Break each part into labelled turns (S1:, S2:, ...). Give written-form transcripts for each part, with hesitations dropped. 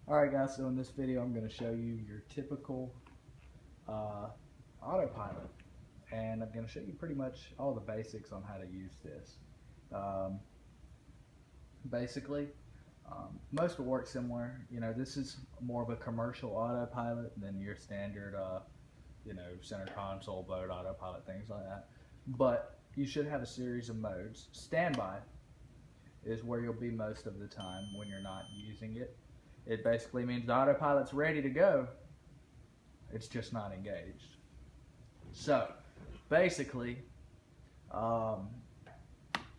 S1: Alright guys, so in this video I'm going to show you your typical autopilot, and I'm going to show you pretty much all the basics on how to use this. Basically, most will work similar. This is more of a commercial autopilot than your standard center console, boat autopilot, things like that. But you should have a series of modes. Standby is where you'll be most of the time when you're not using it. It basically means the autopilot's ready to go, it's just not engaged. So basically, it'll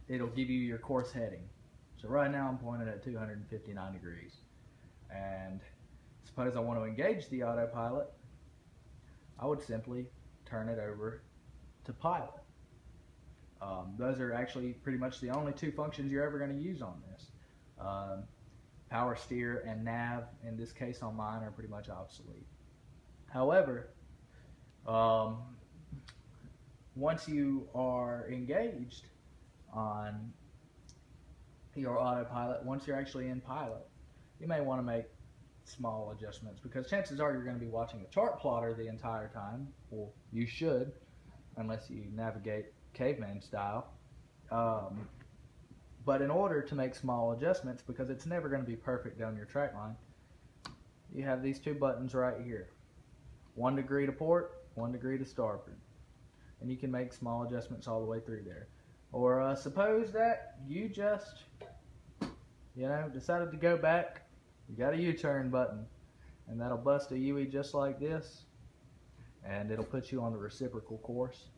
S1: give you your course heading. So right now I'm pointed at 259 degrees, and suppose I want to engage the autopilot, I would simply turn it over to pilot. Those are actually pretty much the only two functions you're ever going to use on this. Power steer and nav, in this case on mine, are pretty much obsolete. However, once you are engaged on your autopilot, once you're actually in pilot, you may want to make small adjustments, because chances are you're going to be watching a chart plotter the entire time. Well, you should, unless you navigate caveman style. But in order to make small adjustments, because it's never going to be perfect down your track line, you have these two buttons right here. 1 degree to port, 1 degree to starboard. And you can make small adjustments all the way through there. Or suppose that you just, decided to go back, you got a U-turn button, and that'll bust a UE just like this, and it'll put you on the reciprocal course.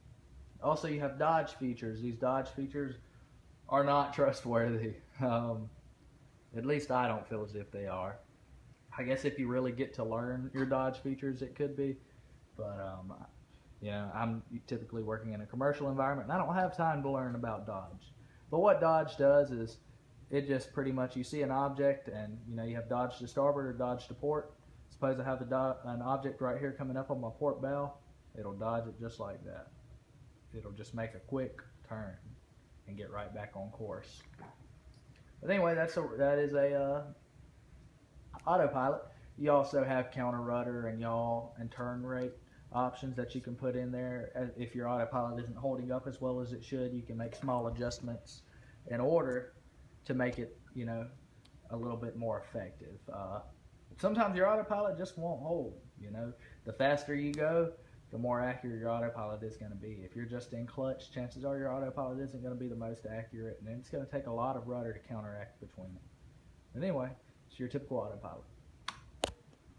S1: Also, you have dodge features. These dodge features are not trustworthy. At least I don't feel as if they are. I guess if you really get to learn your dodge features, it could be. But I'm typically working in a commercial environment, and I don't have time to learn about dodge. But what dodge does is, it just pretty much, you see an object, and you have dodge to starboard or dodge to port. Suppose I have an object right here coming up on my port bow, it'll dodge it just like that. It'll just make a quick turn and get right back on course. But anyway, that is a autopilot. You also have counter rudder and yaw and turn rate options that you can put in there. If your autopilot isn't holding up as well as it should, you can make small adjustments in order to make it, a little bit more effective. Sometimes your autopilot just won't hold. The faster you go, the more accurate your autopilot is going to be. If you're just in clutch, chances are your autopilot isn't going to be the most accurate, and it's going to take a lot of rudder to counteract between them. But anyway, it's your typical autopilot.